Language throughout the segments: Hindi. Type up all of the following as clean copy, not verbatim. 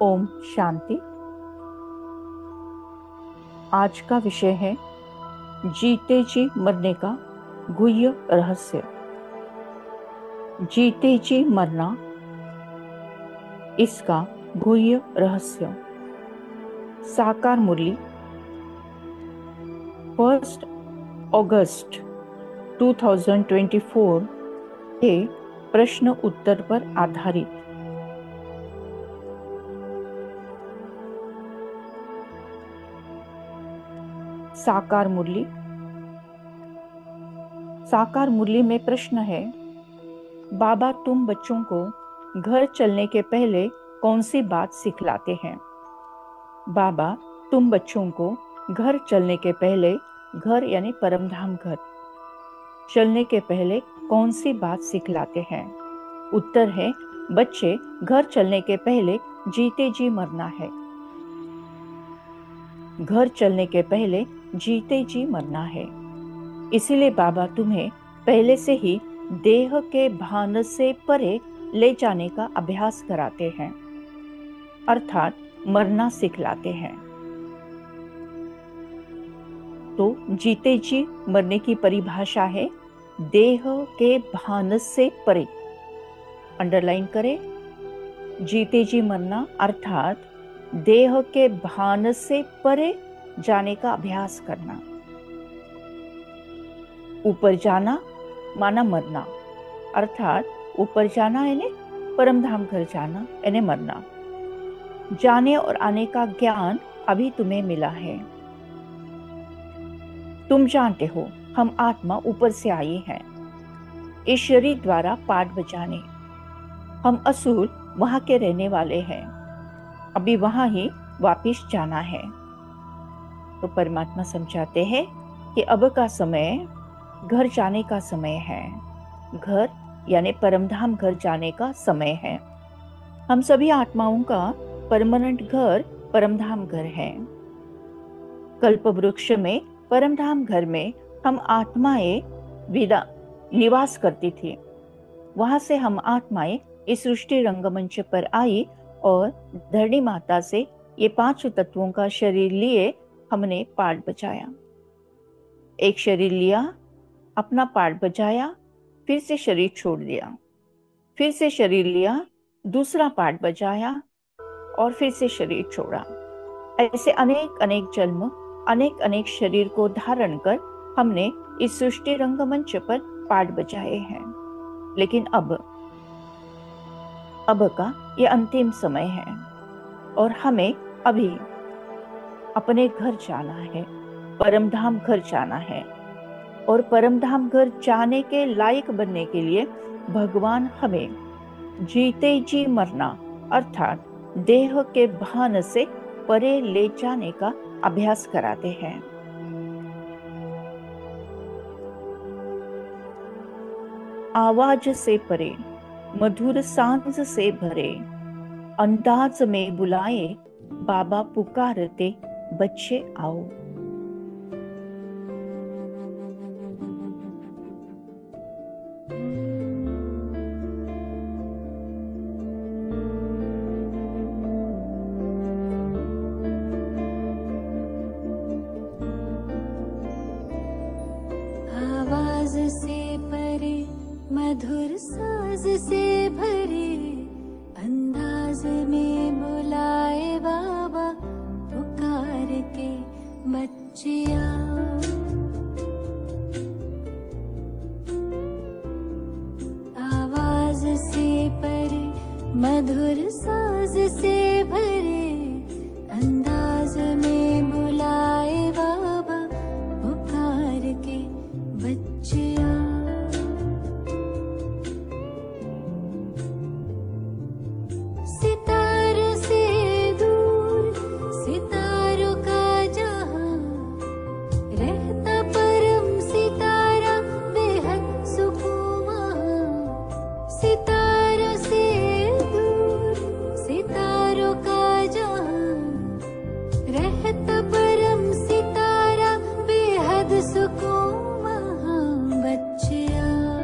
ओम शांति। आज का विषय है जीते जी मरने का गुह्य रहस्य। जीते जी मरना, इसका गुह्य रहस्य। साकार मुरली 1 अगस्त 2024 के प्रश्न उत्तर पर आधारित। साकार मुरली। साकार मुरली में प्रश्न है, बाबा तुम बच्चों को घर चलने के पहले कौन सी बात सिखलाते हैं? बाबा तुम बच्चों को घर चलने के पहले, घर यानी परमधाम घर, चलने के पहले कौन सी बात सिखलाते हैं? उत्तर है, बच्चे घर चलने के पहले जीते जी मरना है। घर चलने के पहले जीते जी मरना है। इसीलिए बाबा तुम्हें पहले से ही देह के भान से परे ले जाने का अभ्यास कराते हैं, अर्थात मरना सिखलाते हैं। तो जीते जी मरने की परिभाषा है देह के भान से परे। अंडरलाइन करें, जीते जी मरना अर्थात देह के भान से परे जाने का अभ्यास करना। ऊपर जाना माना मरना, अर्थात ऊपर जाना यानी परमधाम घर जाना यानी मरना। जाने और आने का ज्ञान अभी तुम्हें मिला है। तुम जानते हो हम आत्मा ऊपर से आई हैं, इस शरीर द्वारा पाठ बजाने। हम असुर वहां के रहने वाले हैं, अभी वहां ही वापिस जाना है। तो परमात्मा समझाते हैं कि अब का समय घर जाने का समय है। घर यानी परमधाम घर जाने का समय है। हम सभी आत्माओं का परमानेंट घर परमधाम घर है। कल्प वृक्ष में परमधाम घर में हम आत्माएं विदा निवास करती थी। वहां से हम आत्माएं इस सृष्टि रंगमंच पर आई और धरणी माता से ये 5 तत्वों का शरीर लिए हमने पाठ बजाया। एक शरीर लिया, अपना पाठ बजाया, फिर से शरीर छोड़ दिया, फिर से शरीर लिया, दूसरा पाठ बजाया और फिर से शरीर छोड़ा। ऐसे अनेक अनेक जन्म, अनेक अनेक शरीर को धारण कर हमने इस सृष्टि रंगमंच पर पाठ बजाए हैं। लेकिन अब का ये अंतिम समय है और हमें अभी अपने घर जाना है, परमधाम घर जाना है। और परमधाम घर जाने के लायक बनने के लिए भगवान हमें जीते जी मरना अर्थात देह के भान से परे ले जाने का अभ्यास कराते हैं। आवाज से परे, मधुर सांस से भरे, अंदाज में बुलाए बाबा पुकारते, बच्चे आओ। आवाज से परे, मधुर साज से भरे, अंदाज में बुलाए बाबा पुकार के, बच्चे आओ। आवाज से परे, मधुर साज से भरे, अंदाज में बुलाए बाबा पुकार के, बच्चे आओ। सितारों से दूर, सितारों का जहां, रहता परम सितारा, बेहद सुकून वहां। सितारों से दूर, सितारों का जहां, रहता परम सितारा, बेहद सुकून वहां। बच्चे आओ,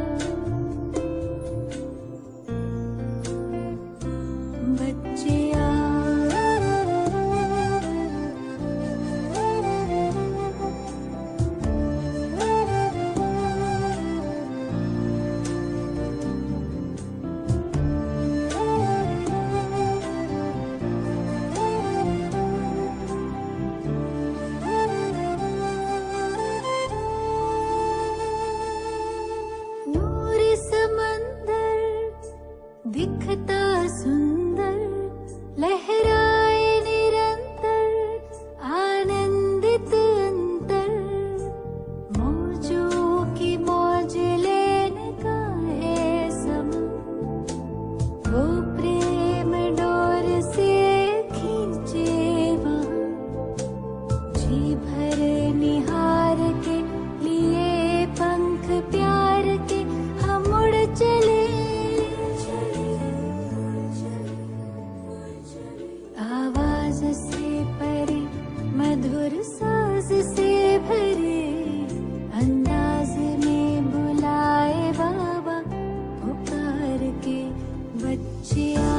बच्चे आओ। दिखता सुंदर लहराए निरंतर आनंदित अंतर मौजों की मौज लेने का है समय वो प्रेम डोर से खींचे वहाँ जी भर निहार के लिए पंख प्यार के हम उड़ चले आवाज से परे मधुर साज से भरे अंदाज में बुलाए बाबा पुकार के बच्चिया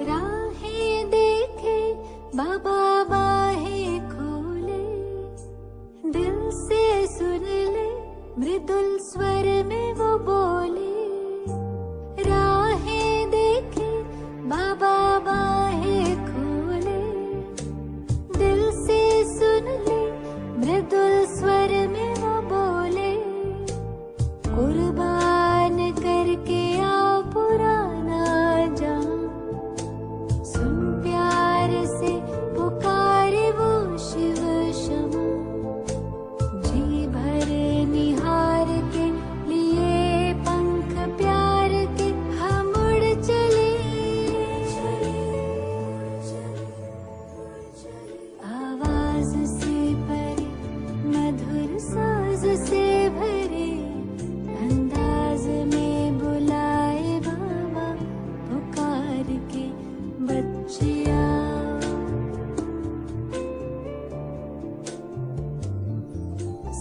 राहें देखे बाबा बाहें खोले दिल से सुन ले मृदुल स्वर में वो बोले राहें देखे बाबा बाहें खोले दिल से सुन ले मृदुल स्वर में वो बोले कुर्बान करके आ पुराना जान सुन प्यार से पुकारे वो शिव क्षमा जी भर निहार के लिए पंख प्यार के हम उड़ चले आवाज से परे मधुर साज से भरे अंदाज में बुलाए बाबा पुकार के बच्चिया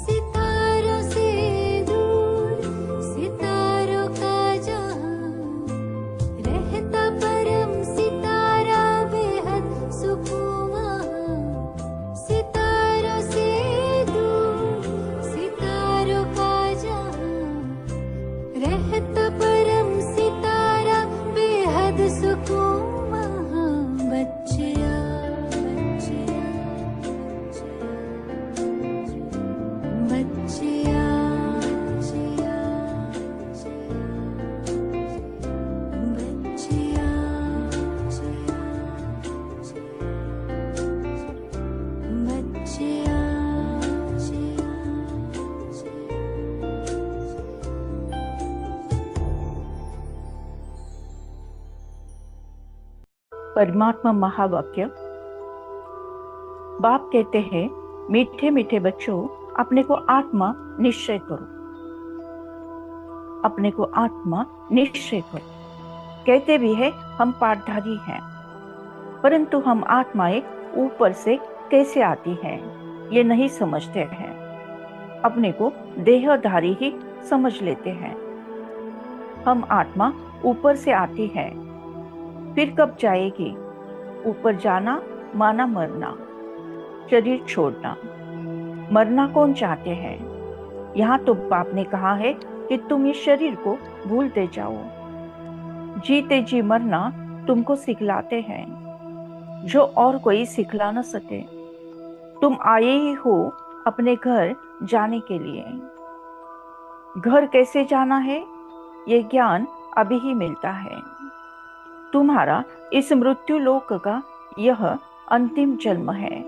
सितारों से दूर सितारों का जहां रहता परम सितारा बेहद सुकून वहाँ सितारों से दूर सितारों का जहां रहता परम सितारा बेहद सुकून वहाँ बच्चिया बच्चिया बच्चिया बच्चिया बच्चिया परमात्मा महावाक्य। बाप कहते हैं, मीठे मीठे बच्चों, अपने को आत्मा निश्चय करो, अपने को आत्मा निश्चय करो। कहते भी है हम पाठधारी हैं, परंतु हम आत्माएं ऊपर से कैसे आती हैं ये नहीं समझते हैं। अपने को देहधारी ही समझ लेते हैं। हम आत्मा ऊपर से आती है, फिर कब जाएगी? ऊपर जाना माना मरना, शरीर छोड़ना। मरना कौन चाहते हैं? यहाँ तो बाप ने कहा है कि तुम इस शरीर को भूलते जाओ। जीते जी मरना तुमको सिखलाते हैं, जो और कोई सिखला न सके। तुम आए ही हो अपने घर जाने के लिए। घर कैसे जाना है ये ज्ञान अभी ही मिलता है। तुम्हारा इस मृत्यु लोक का यह अंतिम जन्म है।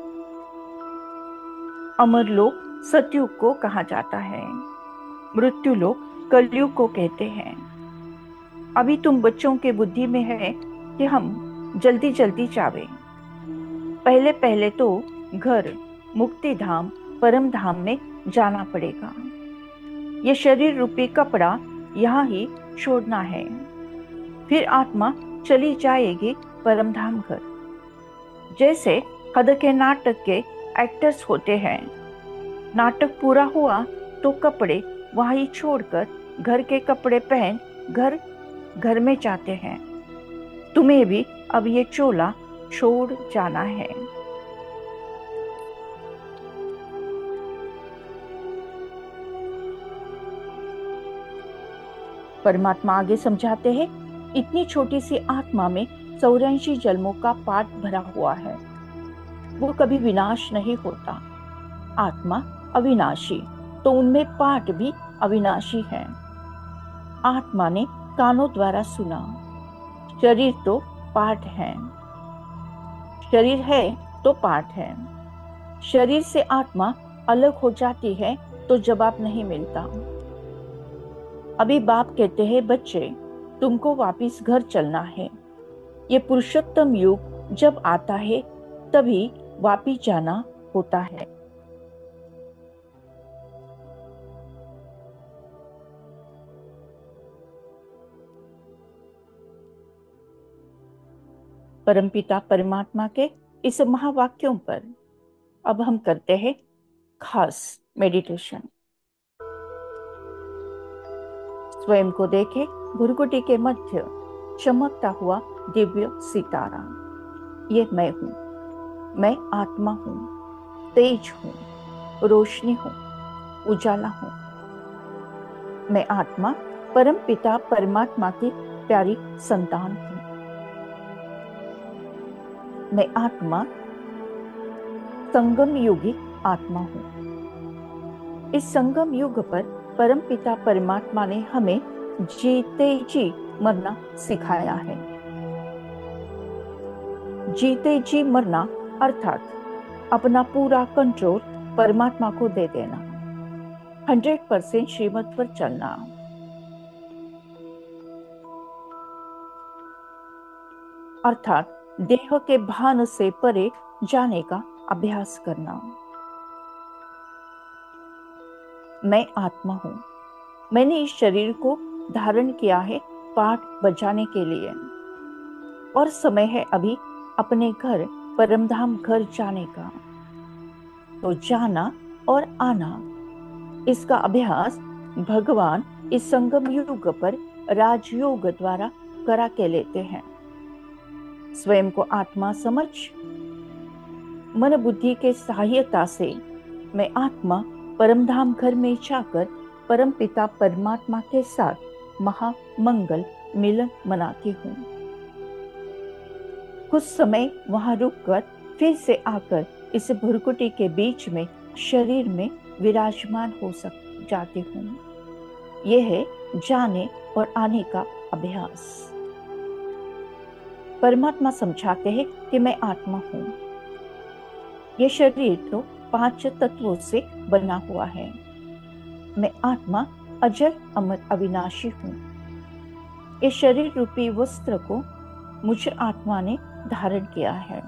अमर लोक सतयुग को कहा जाता है, मृत्यु लोक कलयुग को कहते हैं। अभी तुम बच्चों के बुद्धि में है कि हम जल्दी जल्दी चावे। पहले पहले तो घर, मुक्ति धाम, परम धाम में जाना पड़ेगा। ये शरीर रूपी कपड़ा यहाँ ही छोड़ना है, फिर आत्मा चली जाएगी परम धाम घर। जैसे हद के नाटक के एक्टर्स होते हैं, नाटक पूरा हुआ तो कपड़े वहाँ ही छोड़कर घर के कपड़े पहन घर घर में जाते हैं। तुम्हें भी अब ये चोला छोड़ जाना है। परमात्मा आगे समझाते हैं, इतनी छोटी सी आत्मा में 84 जन्मों का पाठ भरा हुआ है। वो कभी विनाश नहीं होता। आत्मा अविनाशी, तो उनमें पाठ भी अविनाशी है। आत्मा ने कानों द्वारा सुना, शरीर तो पाठ है। शरीर है तो पाठ है। शरीर से आत्मा अलग हो जाती है तो जवाब नहीं मिलता। अभी बाप कहते हैं, बच्चे तुमको वापिस घर चलना है। ये पुरुषोत्तम युग जब आता है तभी वापिस जाना होता है। परमपिता परमात्मा के इस महावाक्यों पर अब हम करते हैं खास मेडिटेशन। स्वयं को देखे भुरकुटी के मध्य चमकता हुआ दिव्य सितारा। ये मैं हूं, मैं आत्मा हूं, तेज हूं, रोशनी हूं, उजाला हूं। मैं आत्मा परम पिता परमात्मा की प्यारी संतान हूं। मैं आत्मा संगम युगी आत्मा हूं। इस संगम युग पर परम पिता परमात्मा ने हमें जीते जी मरना सिखाया है। जीते जी मरना अर्थात अपना पूरा कंट्रोल परमात्मा को दे देना, 100% श्रीमत पर चलना। अर्थात देह के भान से परे जाने का अभ्यास करना। मैं आत्मा हूं। मैंने इस शरीर को धारण किया है पाठ बजाने के लिए, और समय है अभी अपने घर परमधाम घर जाने का। तो जाना और आना, इसका अभ्यास भगवान इस संगम युग पर राजयोग द्वारा करा के लेते हैं। स्वयं को आत्मा समझ मन बुद्धि के सहायता से मैं आत्मा परमधाम घर में जाकर परम पिता परमात्मा के साथ महामंगल मिलन मनाती हूँ। कुछ समय वहां रुककर फिर से आकर इस भुरकुटी के बीच में शरीर में विराजमान हो जाती हूँ। यह है जाने और आने का अभ्यास। परमात्मा समझाते हैं कि मैं आत्मा हूँ। यह शरीर तो 5 तत्वों से बना हुआ है। मैं आत्मा अजर अमर अविनाशी हूँ। ये शरीर रूपी वस्त्र को मुझ आत्मा ने धारण किया है,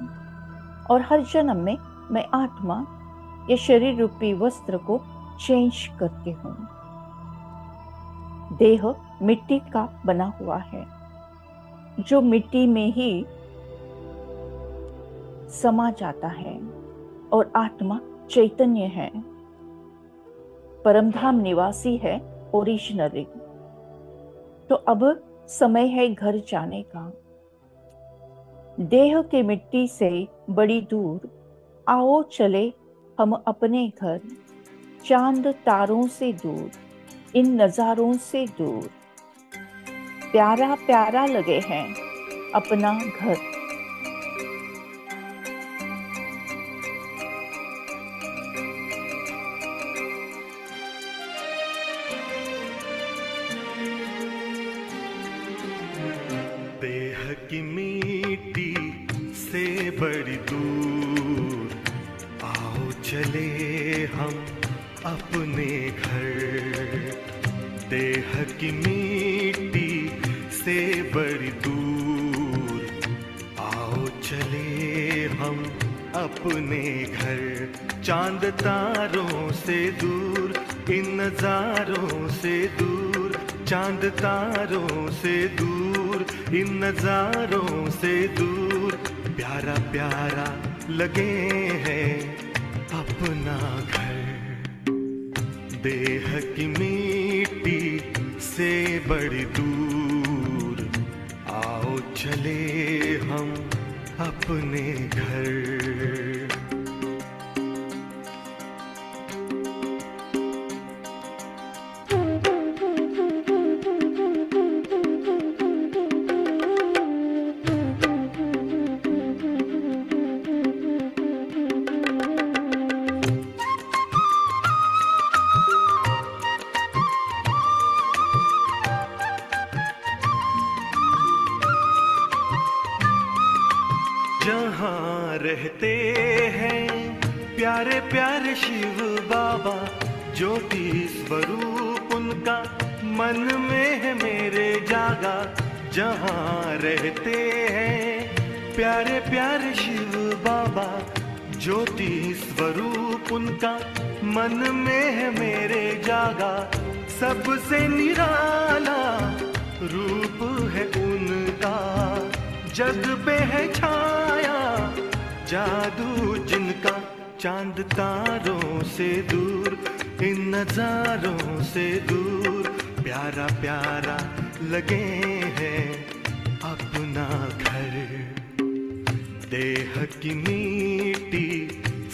और हर जन्म में मैं आत्मा ये शरीर रूपी वस्त्र को चेंज करती हूँ। देह मिट्टी का बना हुआ है, जो मिट्टी में ही समा जाता है, और आत्मा चैतन्य है, परमधाम निवासी है ओरिजिनली। तो अब समय है घर जाने का। देह के मिट्टी से बड़ी दूर आओ चले हम अपने घर, चांद तारों से दूर, इन नजारों से दूर। प्यारा प्यारा लगे हैं अपना घर। देह की मिट्टी से बड़ी दूर आओ चले हम अपने घर। देह की मिट्टी से बड़ी दूर आओ चले हम अपने घर। चांद तारों से दूर, इन नजारों से दूर, चांद तारों से दूर, इन नजारों से दूर। प्यारा प्यारा लगे है अपना घर। देह की मिट्टी से बड़ी दूर, आओ चले हम अपने घर। जहाँ रहते हैं प्यारे प्यारे शिव बाबा, ज्योति स्वरूप उनका मन में है मेरे जागा। जहाँ रहते हैं प्यारे प्यारे शिव बाबा, ज्योति स्वरूप उनका मन में है मेरे जागा। सबसे निराला रूप है उनका, जग पे है छाया जादू जिनका। चांद तारों से दूर, इन नजारों से दूर, प्यारा प्यारा लगे हैं अपना घर। देह की मिट्टी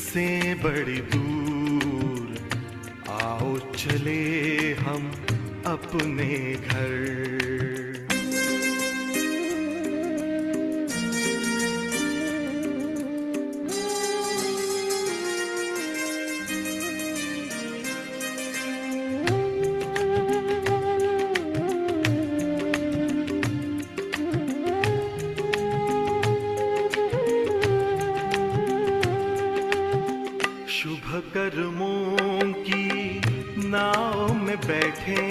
से बड़ी दूर, आओ चले हम अपने घर। शुभ कर्मों की नाव में बैठे,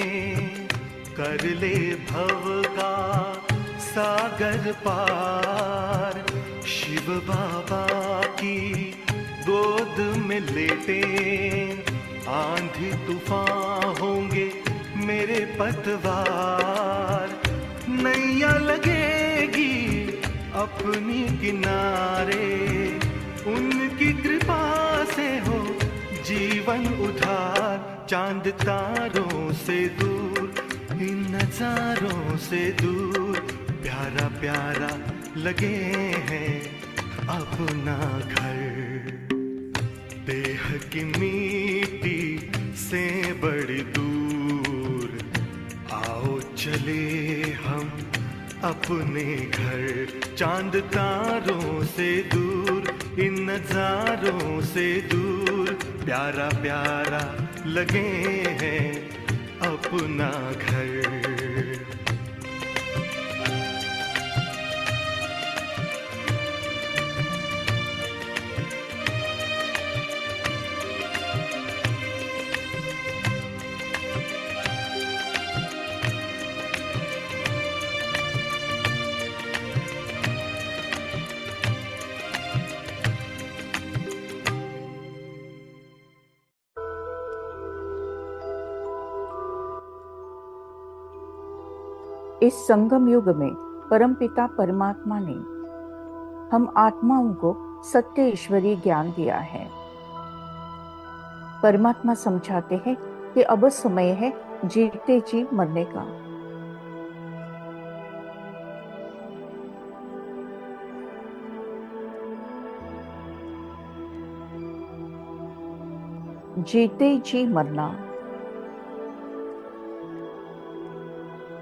कर ले भव का सागर पार। शिव बाबा की गोद में लेटे, आंधी तूफान होंगे मेरे पतवार। नैया लगेगी अपनी किनारे, उनकी कृपा से हो जीवन उधार। चांद तारों से दूर, इन नजारों से दूर, प्यारा प्यारा लगे हैं अपना घर। देह की मिट्टी से बड़ी दूर, आओ चले हम अपने घर। चांद तारों से दूर, इन नजारों से दूर, प्यारा प्यारा लगे हैं अपना घर। इस संगम युग में परमपिता परमात्मा ने हम आत्माओं को सत्य ईश्वरीय ज्ञान दिया है। परमात्मा समझाते हैं कि अब समय है जीते जी मरने का। जीते जी मरना।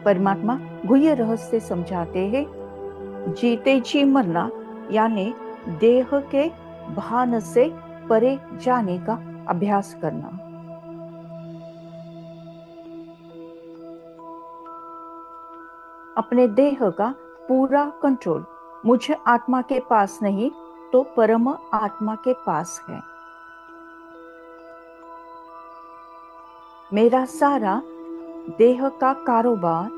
परमात्मा गुह्य रहस्य समझाते हैं, जीते जी मरना यानी देह के भान से परे जाने का अभ्यास करना। अपने देह का पूरा कंट्रोल मुझे आत्मा के पास नहीं तो परम आत्मा के पास है। मेरा सारा देह का कारोबार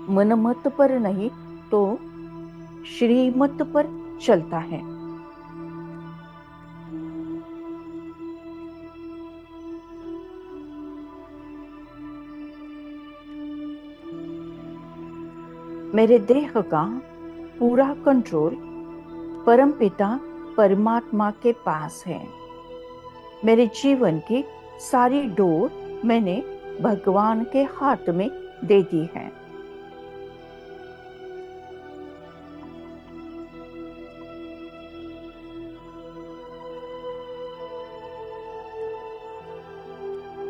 मनमत पर नहीं तो श्रीमत पर चलता है। मेरे देह का पूरा कंट्रोल परमपिता परमात्मा के पास है। मेरे जीवन की सारी डोर मैंने भगवान के हाथ में दे दी है।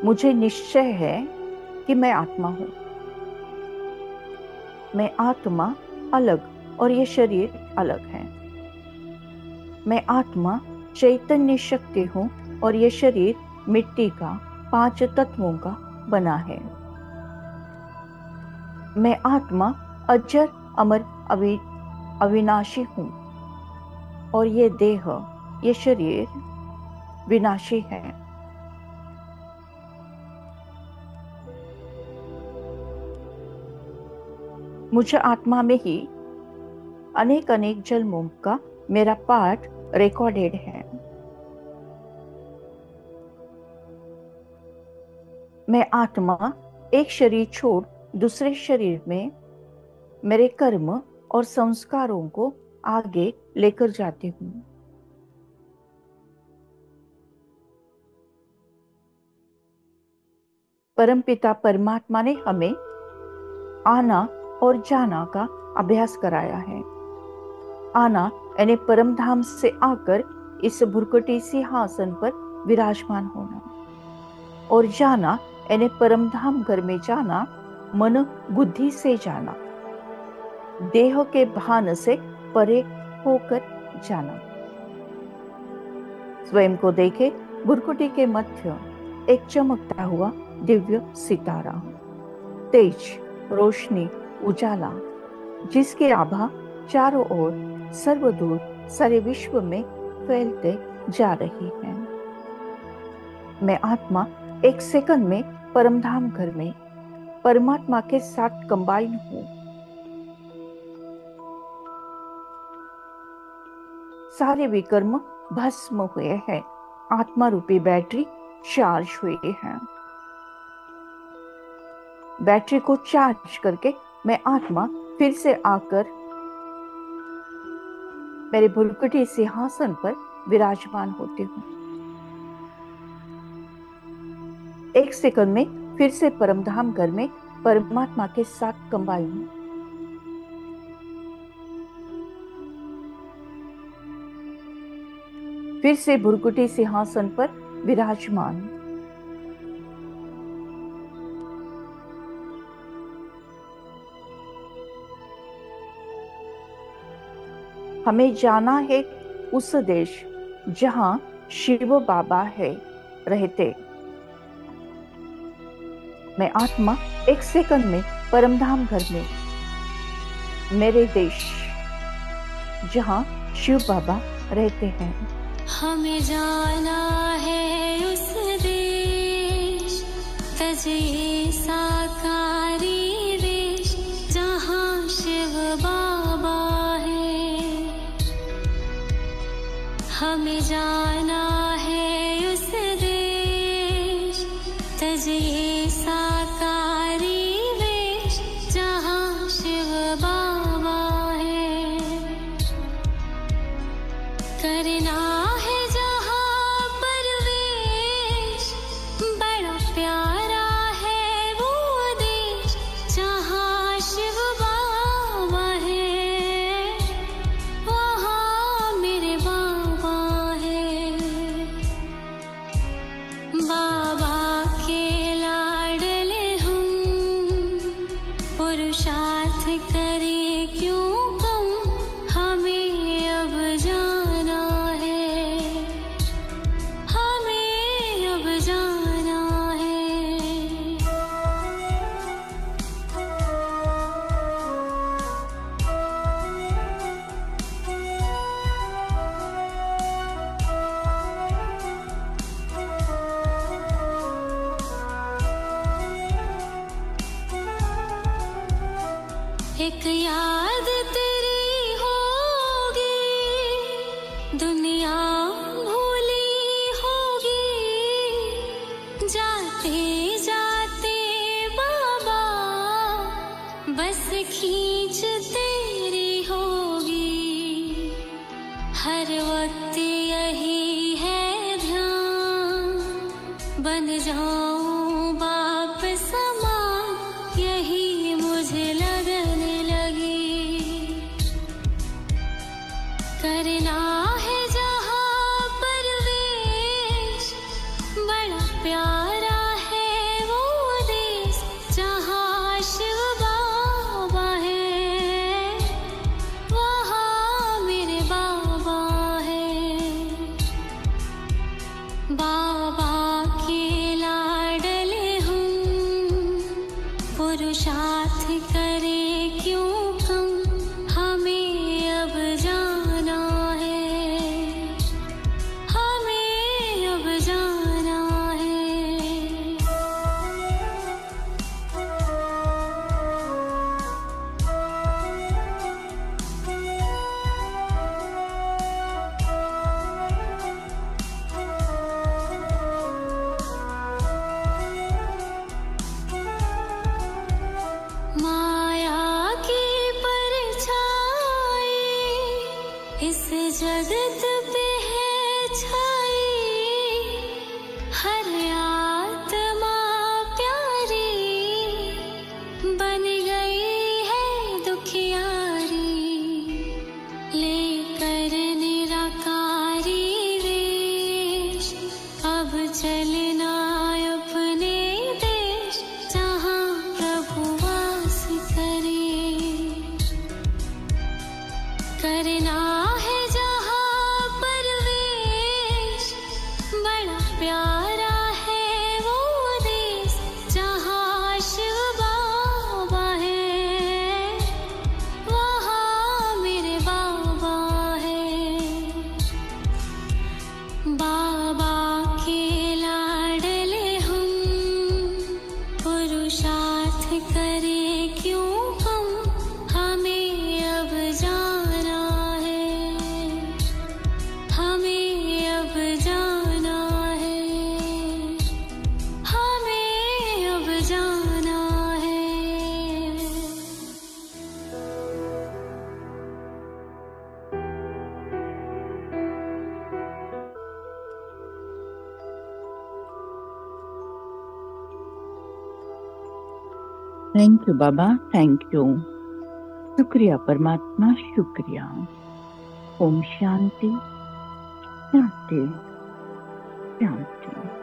मुझे निश्चय है कि मैं आत्मा हूं। मैं आत्मा अलग और ये शरीर अलग है। मैं आत्मा चैतन्य शक्ति हूं और ये शरीर मिट्टी का 5 तत्वों का बना है। मैं आत्मा अजर अमर अविनाशी हूं और ये देह, ये शरीर विनाशी है। मुझे आत्मा में ही अनेक अनेक जन्मों का मेरा पाठ रिकॉर्डेड है। मैं आत्मा एक शरीर छोड़ दूसरे शरीर में मेरे कर्म और संस्कारों को आगे लेकर जाती हूँ। परमपिता परमात्मा ने हमें आना और जाना का अभ्यास कराया है। आना यानी परम धाम से आकर इस भुरकटी सिंहासन पर विराजमान होना, और जाना यानी परम धाम घर में जाना, मन बुद्धि से जाना, देह के भान से परे होकर जाना। स्वयं को देखे भुरकुटी के मध्य एक चमकता हुआ दिव्य सितारा, तेज, रोशनी, उजाला, जिसकी आभा चारों ओर सर्वदूर सारे विश्व में फैलते जा रही है। मैं आत्मा एक सेकंड में परमधाम घर में परमात्मा के साथ कंबाइन हूं। सारे विकर्म भस्म हुए हैं, आत्मा रूपी बैटरी चार्ज हुई है। बैटरी को चार्ज करके मैं आत्मा फिर से आकर मेरे भुरकुटी सिंहासन पर विराजमान होती हूँ। एक सेकंड में फिर से परमधाम घर में परमात्मा के साथ कंबाइन हूँ। फिर से भुरकुटी सिंहासन पर विराजमान। हमें जाना है उस देश जहां शिव बाबा है रहते। मैं आत्मा एक सेकंड में परमधाम घर में मेरे देश जहां शिव बाबा रहते हैं। हमें जाना है उस देश, तजे साकारी देश जहाँ शिव बाबा है। हमें जाना है उस देश, तजे साकारी देश जहाँ शिव बाबा है। करना एक याद तेरी होगी, दुनिया भूली होगी, जाते जाते बाबा बस खींच तेरी होगी। हर वक्त यही है ध्यान, बन जाऊं बाप समान, यही मुझे लगने लगी। करना है जहाँ परवेश, बड़ा प्यारा है वो देश, जहाँ शिव बाबा है, वहाँ मेरे बाबा है। बाबा के लाडले हम, पुरुषार्थ करे क्यों कम, हमें अब जाना है, हमें अब जाना है। माया की परछाई इस जगत पे है छाई, हर आत्मा प्यारी बन गई है दुखियारी, लेकर निराकारी वेश, अब चलना अपने देश, जहाँ प्रभु वास करे। करना है जहाँ परवेश, बड़ा प्यारा है वो देश, जहाँ शिव बाबा है, वहाँ मेरे बाबा है। बाबा के लाडले हम, पुरुषार्थ करे क्यों कम, हमें अब जाना है, हमें अब जाना है, हमें अब जाना है। Thank you Baba, thank you. शुक्रिया परमात्मा, शुक्रिया। ओम शांति शांति शांति।